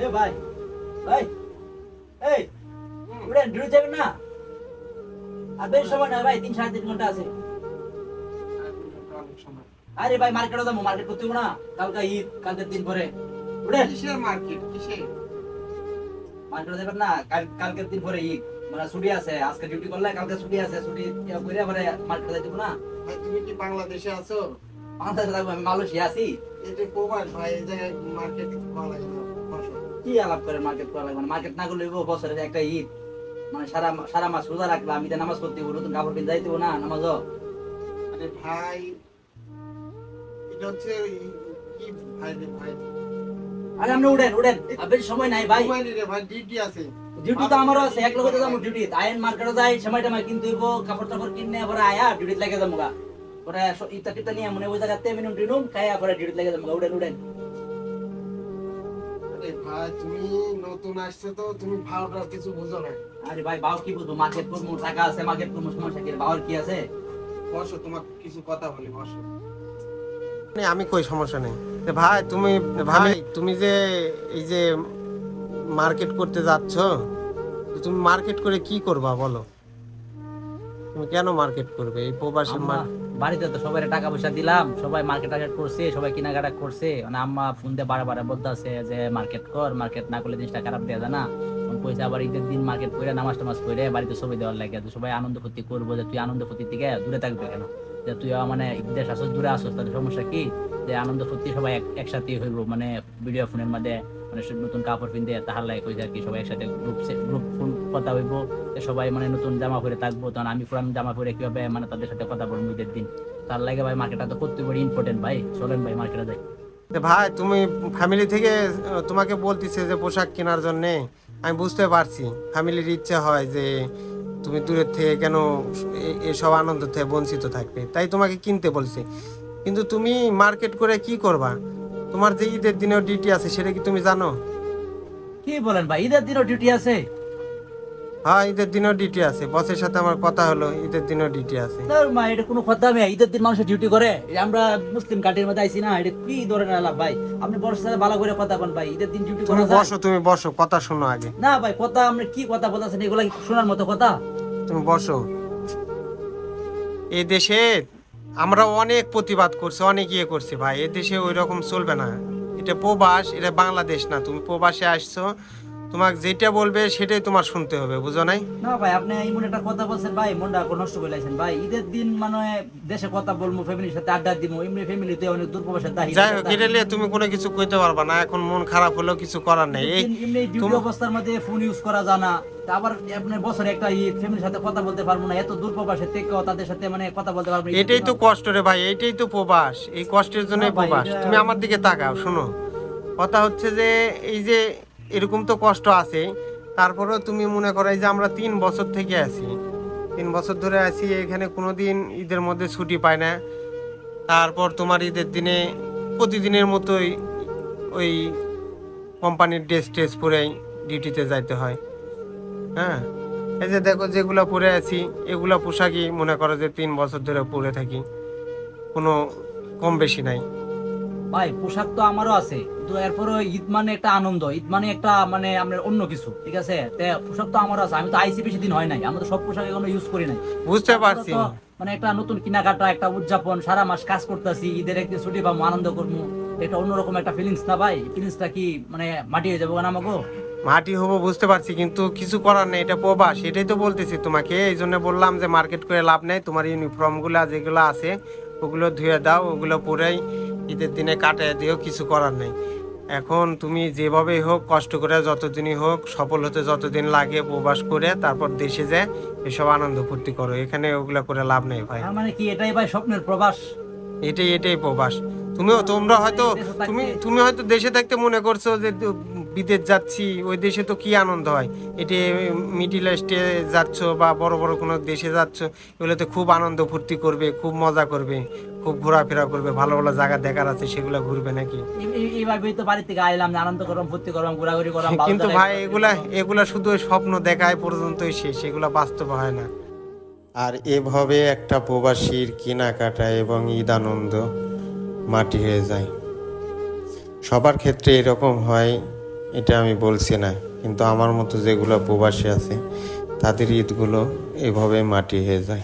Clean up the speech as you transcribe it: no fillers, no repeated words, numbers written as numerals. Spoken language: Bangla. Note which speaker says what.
Speaker 1: এ ভাই ভাই এই উড়েন ডিউটি যাবেন না? আর বেশ সময় না ভাই, 3-3.5 ঘন্টা আছে। আরে ভাই মার্কেটে যাবো, মার্কেট করতে হবে না? কালকে ঈদ, কালকের দিন পরে উড়েন।
Speaker 2: কিসের মার্কেট? কিসের
Speaker 1: মার্কেটে যাবেন না? কালকের দিন পরে ঈদ, মানে ছুটি আছে। আজকে ডিউটি করলে কালকে ছুটি আছে, ছুটি করে পরে মার্কেটে যাইতে হবে না?
Speaker 2: ভাই? তুমি কি বাংলাদেশে আছো?
Speaker 1: বাংলাদেশে থাকবো, আমি মালয়েশিয়া আছি।
Speaker 2: এটা প্রবাস ভাই, এই জায়গায় মার্কেট করা লাগে না। বসো।
Speaker 1: কি আলাপ করে মার্কেট করা লাগবে? মার্কেট না করলে বছরে একটা ঈদ, মানে সারা সারা মাস রোজা রাখলাম, ঈদে নামাজ পড়তে হবে, নতুন কাপড় কিনে যাইতে হবে না নামাজও?
Speaker 2: আরে ভাই, এটা হচ্ছে কি ভাই রে ভাই?
Speaker 1: আরে আপনি উড়েন উড়েন, আর বেশি সময় নাই ভাই।
Speaker 2: মোবাইল রে ভাই, ডিউটি আছে।
Speaker 1: ডিউটি তো আমারও আছে, এক লগে যাবো ডিউটি। আইন মার্কেটে যাই, সময় টাইম কিন্তু হইব, কাপড় টাপড় কিনে পরে আয়া ডিউটি লাগে যাবো গা। পরে ইফতার টিফতার নিয়ে মনে ওই জায়গাতে মিনুম টিনুম খাইয়া পরে ডিউটি লাগে যাবো গা। উড়েন উড়েন।
Speaker 2: আরে ভাই, তুমি নতুন আসছো তো, তুমি ভাওটার কিছু বুঝো না।
Speaker 1: আরে ভাই বাও কি বুঝবো, মার্কেট করবো, টাকা আছে, মার্কেট করবো, সমস্যা কি? বাবার কি আছে?
Speaker 2: বসো, তোমার কিছু কথা বলি, বসো। আমি কই সমস্যা নেই। ভাই তুমি, ভাই তুমি যে এই যে মার্কেট করতে যাচ্ছ, তো তুমি মার্কেট করে কি করবা বলো? তুমি কেন মার্কেট করবে এই প্রবাসী?
Speaker 1: আম্মা বাড়িতে তো সবাই টাকা পয়সা দিলাম, সবাই মার্কেট টার্গেট করছে, সবাই কেনাকাটা করছে। মানে আম্মা ফোন দিয়ে বারে বারে বলতেছে যে মার্কেট কর, মার্কেট না করলে জিনিসটা খারাপ দেওয়া যায় না। পয়সা আবার ঈদের দিন মার্কেট করে নামাজ টামাজ করে বাড়িতে ছবি দেওয়ার লাগে, সবাই আনন্দ ফুর্তি করবো। যে তুই আনন্দ ফুর্তি থেকে দূরে থাকবে কেন? যে তুই মানে দেশ আসস, দূরে আসস, তাদের সমস্যা কি? যে আনন্দ ফুর্তি সবাই একসাথে হইব, মানে ভিডিও ফোনের মধ্যে, মানে নতুন কাপড় পিনতে তাহার লাগে কইছে আর কি। সবাই একসাথে গ্রুপ ফোন কথা হইব, সবাই মানে নতুন জামা পরে থাকবো। তখন আমি পুরান জামা পরে কিভাবে মানে তাদের সাথে কথা বলবো ঈদের দিন? তার লাগে ভাই মার্কেটটা তো করতে পারি ইম্পর্টেন্ট। ভাই চলেন ভাই মার্কেটে যাই।
Speaker 2: ভাই তুমি ফ্যামিলি থেকে তোমাকে বলতেছে যে পোশাক কেনার জন্য, আমি বুঝতে পারছি ফ্যামিলির ইচ্ছা হয় যে তুমি দূরের থেকে কেন এসব আনন্দ থেকে বঞ্চিত থাকবে, তাই তোমাকে কিনতে বলছে। কিন্তু তুমি মার্কেট করে কি করবা? তোমার যে ঈদের দিনেও ডিউটি আছে, সেটা কি তুমি জানো?
Speaker 1: কি বলেন ভাই, ঈদের দিনও ডিউটি আছে?
Speaker 2: হ্যাঁ, ঈদের দিনও ডিউটি আছে। বসের সাথে আমার কথা হলো, ঈদের দিনও ডিউটি আছে।
Speaker 1: না মা, এটা কোনো কথা? আমি ঈদের দিন মানুষের ডিউটি করে? আমরা মুসলিম কান্ট্রির মধ্যে আইছি না, এটা কি ধরনের আলাপ ভাই? আপনি বড় সাথে ভালো করে কথা বলেন ভাই, ঈদের দিন ডিউটি
Speaker 2: তুমি
Speaker 1: করা যায়?
Speaker 2: বসো, তুমি বসো, কথা শোনো আগে।
Speaker 1: না ভাই, কথা আপনি কি কথা বলতেছেন, এগুলা কি শোনার মতো কথা?
Speaker 2: তুমি বসো। এই দেশে আমরা অনেক প্রতিবাদ করছি, অনেক ইয়ে করছি ভাই। এ দেশে ওই রকম চলবে না। এটা প্রবাস, এটা বাংলাদেশ না। তুমি প্রবাসে আসছো, তোমাকে যেটা বলবে সেটাই তোমার শুনতে হবে, বুঝো নাই?
Speaker 1: না ভাই, আপনি এমন একটা কথা বলছেন ভাই, মনটা নষ্ট করে লাইছেন ভাই। ঈদের দিন মানে দেশে কথা বলবো, ফ্যামিলির সাথে আড্ডা দিব, এমনি ফ্যামিলিতে অনেক দূর প্রবাসের দাহি।
Speaker 2: যাই হোক, এটা নিয়ে তুমি কোনো কিছু কইতে পারবা না। এখন মন খারাপ হলেও কিছু করার নেই। এই
Speaker 1: এমনি ডিউটি অবস্থার মধ্যে ফোন ইউজ করা যায় না। তা আবার আপনার বছরে একটা ঈদ, ফ্যামিলির সাথে কথা বলতে পারবো না, এত দূর প্রবাসের থেকেও তাদের সাথে মানে কথা বলতে পারবো না।
Speaker 2: এটাই তো কষ্ট রে ভাই, এইটাই তো প্রবাস। এই কষ্টের জন্যই
Speaker 1: না ভাই,
Speaker 2: প্রবাস।
Speaker 1: এটা-
Speaker 2: তুমি আমার দিকে তাকাও, শোনো। কথা হচ্ছে যে এই যে এরকম তো কষ্ট আছে, তারপরেও তুমি মনে করো এই যে আমরা 3 বছর থেকে আছি, 3 বছর ধরে আছি এখানে, কোনোদিন ঈদের মধ্যে ছুটি পাই না। তারপর তোমার ঈদের দিনে প্রতিদিনের মতোই ওই কোম্পানির ড্রেস ট্রেস পরেই ডিউটিতে যাইতে হয়। হ্যাঁ, এই যে দেখো যেগুলো পরে আছি, এগুলা পোশাকই মনে করো যে 3 বছর ধরে পরে থাকি, কোনো কম বেশি নাই।
Speaker 1: ভাই পোশাক তো আমারও আছে, কিন্তু এরপরে ঈদ মানে একটা আনন্দ, ঈদ মানে একটা মানে আমরা অন্য কিছু, ঠিক আছে? তে পোশাক তো আমারও আছে, আমি তো আইসি বেশি দিন হয় নাই, আমরা তো সব পোশাক এখনো ইউজ করি নাই।
Speaker 2: বুঝতে
Speaker 1: তারপরে
Speaker 2: পারছি।
Speaker 1: তো মানে একটা নতুন কেনাকাটা, একটা উদযাপন, সারা মাস কাজ করতেছি, ঈদের একদিন ছুটি পাবো, আনন্দ করবো, এটা অন্যরকম একটা ফিলিংস না ভাই? ফিলিংসটা কি মানে মাটি হয়ে যাবো না আমাকে?
Speaker 2: মাটি হবো বুঝতে পারছি, কিন্তু কিছু করার নেই, এটা প্রবাস। এটাই তো বলতেছি তোমাকে, এই জন্য বললাম যে মার্কেট করে লাভ নেই। তোমার ইউনিফর্ম গুলা যেগুলো আছে ওগুলো ধুয়ে দাও, ওগুলো পরেই ঈদের দিনে কাটিয়ে দিও, কিছু করার নেই। এখন তুমি যেভাবেই হোক কষ্ট করে, যতদিনই হোক, সফল হতে যতদিন লাগে প্রবাস করে, তারপর দেশে যে এসব আনন্দ ফুর্তি করো। এখানে ওগুলা করে লাভ নেই ভাই।
Speaker 1: তার মানে কি এটাই ভাই স্বপ্নের প্রবাস?
Speaker 2: এটাই প্রবাস। তোমরা হয়তো,
Speaker 1: দেশে থাকতে-
Speaker 2: তুমি হয়তো দেশে থাকতে মনে করছো যে বিদেশ যাচ্ছি, ওই দেশে তো কি আনন্দ হয়। এটি মিডিল ইস্টে যাচ্ছ বা বড় বড় কোনো দেশে যাচ্ছ, এগুলোতে খুব আনন্দ ফুর্তি করবে, খুব মজা করবে, খুব ঘোরাফেরা করবে, ভালো ভালো জায়গা দেখার আছে, সেগুলো ঘুরবে নাকি?
Speaker 1: এইভাবেই তো বাড়ি থেকে আইলাম, আনন্দ করলাম, ফুর্তি করলাম, ঘোরাঘুরি করলাম, ভালো
Speaker 2: কিন্তু
Speaker 1: জায়গায়
Speaker 2: ভাই
Speaker 1: ঘোরাঘুরি
Speaker 2: এগুলা
Speaker 1: করলাম।
Speaker 2: এগুলা শুধু ওই স্বপ্ন দেখায় পর্যন্তই শেষ, এগুলা বাস্তব হয় না। আর এভাবে একটা প্রবাসীর কেনাকাটা এবং ঈদ আনন্দ মাটি হয়ে যায়। সবার ক্ষেত্রে এরকম হয় এটা আমি বলছি না, কিন্তু আমার মতো যেগুলো প্রবাসী আছে তাদের ঈদগুলো এভাবে মাটি হয়ে যায়।